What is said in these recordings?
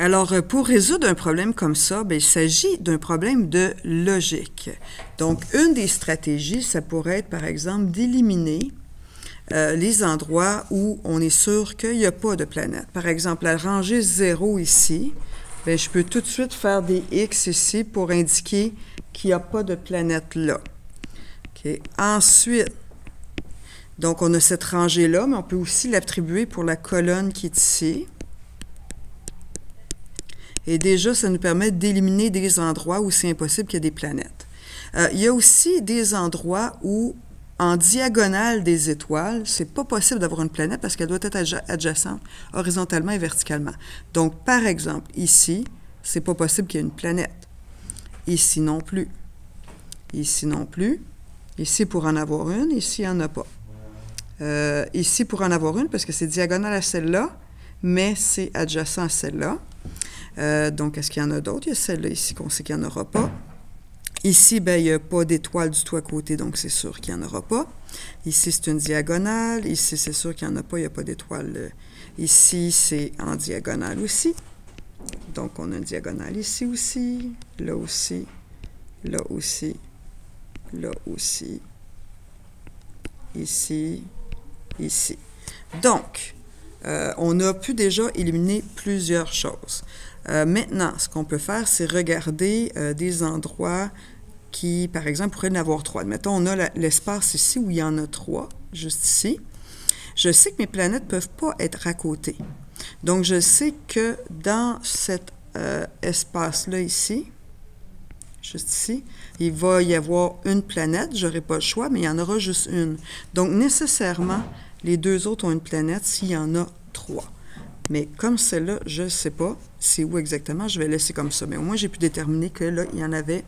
Alors, pour résoudre un problème comme ça, bien, il s'agit d'un problème de logique. Donc, une des stratégies, ça pourrait être, par exemple, d'éliminer les endroits où on est sûr qu'il n'y a pas de planète. Par exemple, la rangée 0 ici, bien, je peux tout de suite faire des X ici pour indiquer qu'il n'y a pas de planète là. Okay. Ensuite, donc on a cette rangée-là, mais on peut aussi l'attribuer pour la colonne qui est ici. Et déjà, ça nous permet d'éliminer des endroits où c'est impossible qu'il y ait des planètes. Il y a aussi des endroits où, en diagonale des étoiles, c'est pas possible d'avoir une planète parce qu'elle doit être adjacente horizontalement et verticalement. Donc, par exemple, ici, c'est pas possible qu'il y ait une planète. Ici non plus. Ici non plus. Ici, pour en avoir une, ici, il n'y en a pas. Ici, pour en avoir une, parce que c'est diagonal à celle-là, mais c'est adjacent à celle-là. Donc, est-ce qu'il y en a d'autres? Il y a celle-là ici qu'on sait qu'il n'y en aura pas. Ici, bien, il n'y a pas d'étoile du tout à côté, donc c'est sûr qu'il n'y en aura pas. Ici, c'est une diagonale. Ici, c'est sûr qu'il n'y en a pas, il n'y a pas d'étoile. Ici, c'est en diagonale aussi. Donc, on a une diagonale ici aussi, là aussi, là aussi, là aussi, ici, ici. Donc, on a pu déjà éliminer plusieurs choses. Maintenant, ce qu'on peut faire, c'est regarder des endroits qui, par exemple, pourraient en avoir 3. Admettons, on a l'espace ici où il y en a 3, juste ici. Je sais que mes planètes ne peuvent pas être à côté. Donc, je sais que dans cet espace-là ici, juste ici, il va y avoir une planète. Je n'aurai pas le choix, mais il y en aura juste une. Donc, nécessairement, les deux autres ont une planète s'il y en a 3. Mais comme celle-là, je ne sais pas c'est où exactement, je vais laisser comme ça. Mais au moins, j'ai pu déterminer que là, il y en avait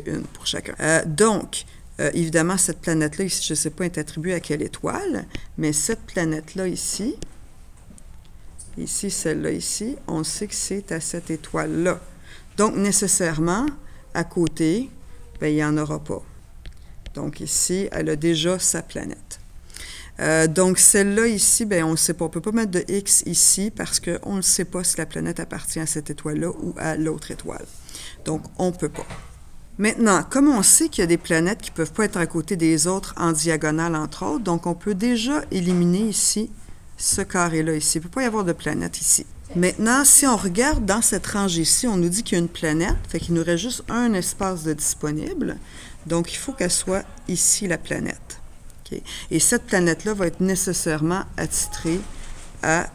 une pour chacun. Donc, évidemment, cette planète-là, ici, je ne sais pas, est attribuée à quelle étoile, mais cette planète-là ici, celle-là ici, on sait que c'est à cette étoile-là. Donc, nécessairement, à côté, bien, il n'y en aura pas. Donc, ici, elle a déjà sa planète. Donc, celle-là ici, bien, on ne sait pas. On ne peut pas mettre de X ici parce qu'on ne sait pas si la planète appartient à cette étoile-là ou à l'autre étoile. Donc, on ne peut pas. Maintenant, comme on sait qu'il y a des planètes qui ne peuvent pas être à côté des autres en diagonale, entre autres, donc on peut déjà éliminer ici ce carré-là ici. Il ne peut pas y avoir de planète ici. Maintenant, si on regarde dans cette rangée-ci, on nous dit qu'il y a une planète, fait qu'il nous reste juste un espace de disponible. Donc, il faut qu'elle soit ici, la planète. Okay. Et cette planète-là va être nécessairement attitrée à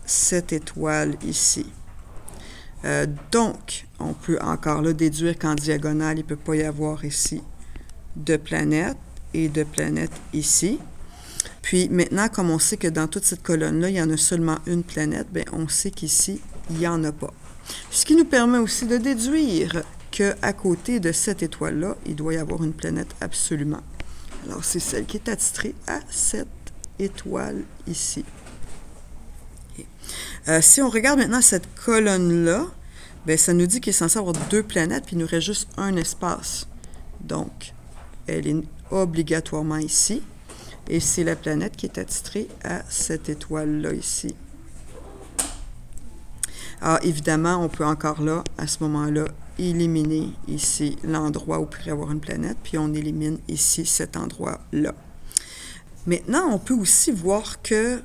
cette étoile ici. Donc, on peut encore là déduire qu'en diagonale, il ne peut pas y avoir ici de planète et de planète ici. Puis maintenant, comme on sait que dans toute cette colonne-là, il y en a seulement une planète, bien, on sait qu'ici, il n'y en a pas. Ce qui nous permet aussi de déduire qu'à côté de cette étoile-là, il doit y avoir une planète absolument. Alors, c'est celle qui est attitrée à cette étoile ici. Okay. Si on regarde maintenant cette colonne-là, bien, ça nous dit qu'il est censé avoir 2 planètes, puis il nous reste juste un espace. Donc, elle est obligatoirement ici. Et c'est la planète qui est attitrée à cette étoile-là ici. Alors, évidemment, on peut encore là, à ce moment-là, éliminer ici l'endroit où pourrait y avoir une planète, puis on élimine ici cet endroit-là. Maintenant, on peut aussi voir que,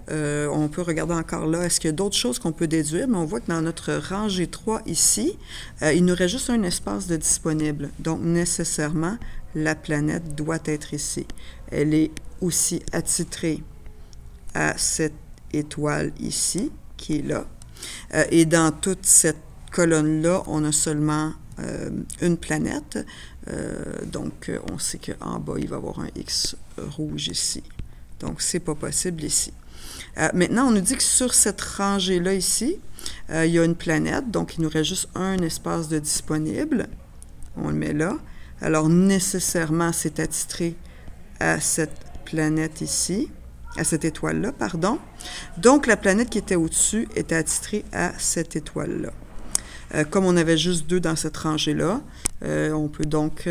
on peut regarder encore là, est-ce qu'il y a d'autres choses qu'on peut déduire, mais on voit que dans notre rangée 3 ici, il nous reste juste un espace de disponible. Donc, nécessairement, la planète doit être ici. Elle est aussi attitrée à cette étoile ici, qui est là. Et dans toute cette colonne-là, on a seulement une planète. Donc, on sait qu'en bas, il va y avoir un X rouge ici. Donc, ce n'est pas possible ici. Maintenant, on nous dit que sur cette rangée-là ici, il y a une planète. Donc, il nous reste juste un espace de disponible. On le met là. Alors, nécessairement, c'est attitré à cette planète ici, à cette étoile-là, pardon. Donc, la planète qui était au-dessus était attitrée à cette étoile-là. Comme on avait juste 2 dans cette rangée-là, on peut donc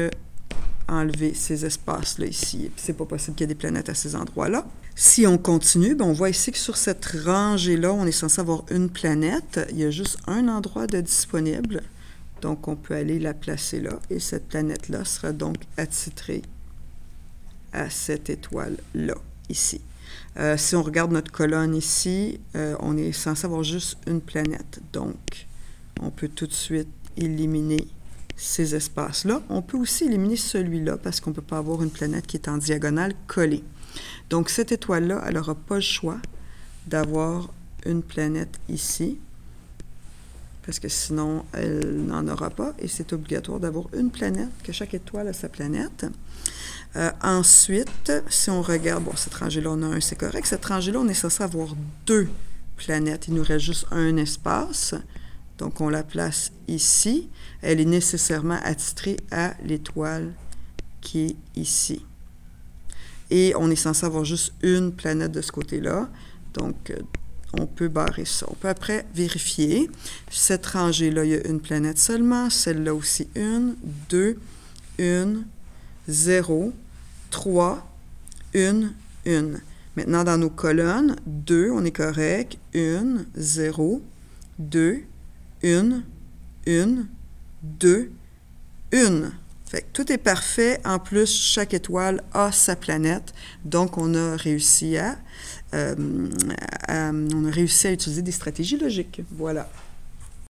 enlever ces espaces-là ici. C'est pas possible qu'il y ait des planètes à ces endroits-là. Si on continue, ben on voit ici que sur cette rangée-là, on est censé avoir une planète. Il y a juste un endroit de disponible. Donc, on peut aller la placer là. Et cette planète-là sera donc attitrée à cette étoile-là, ici. Si on regarde notre colonne ici, on est censé avoir juste une planète. Donc, on peut tout de suite éliminer ces espaces-là. On peut aussi éliminer celui-là parce qu'on ne peut pas avoir une planète qui est en diagonale collée. Donc, cette étoile-là, elle n'aura pas le choix d'avoir une planète ici, parce que sinon, elle n'en aura pas, et c'est obligatoire d'avoir une planète, que chaque étoile a sa planète. Ensuite, si on regarde, bon, cette rangée-là, on a un, c'est correct. Cette rangée-là, on est censé avoir deux planètes. Il nous reste juste un espace. Donc, on la place ici. Elle est nécessairement attitrée à l'étoile qui est ici. Et on est censé avoir juste une planète de ce côté-là. Donc, on peut barrer ça. On peut après vérifier. Cette rangée-là, il y a une planète seulement. Celle-là aussi, une, deux, une, 0, 3, 1, 1. Maintenant, dans nos colonnes, 2, on est correct. 1, 0, 2, 1, 1, 2, 1. Fait que tout est parfait. En plus, chaque étoile a sa planète. Donc, on a réussi à utiliser des stratégies logiques. Voilà.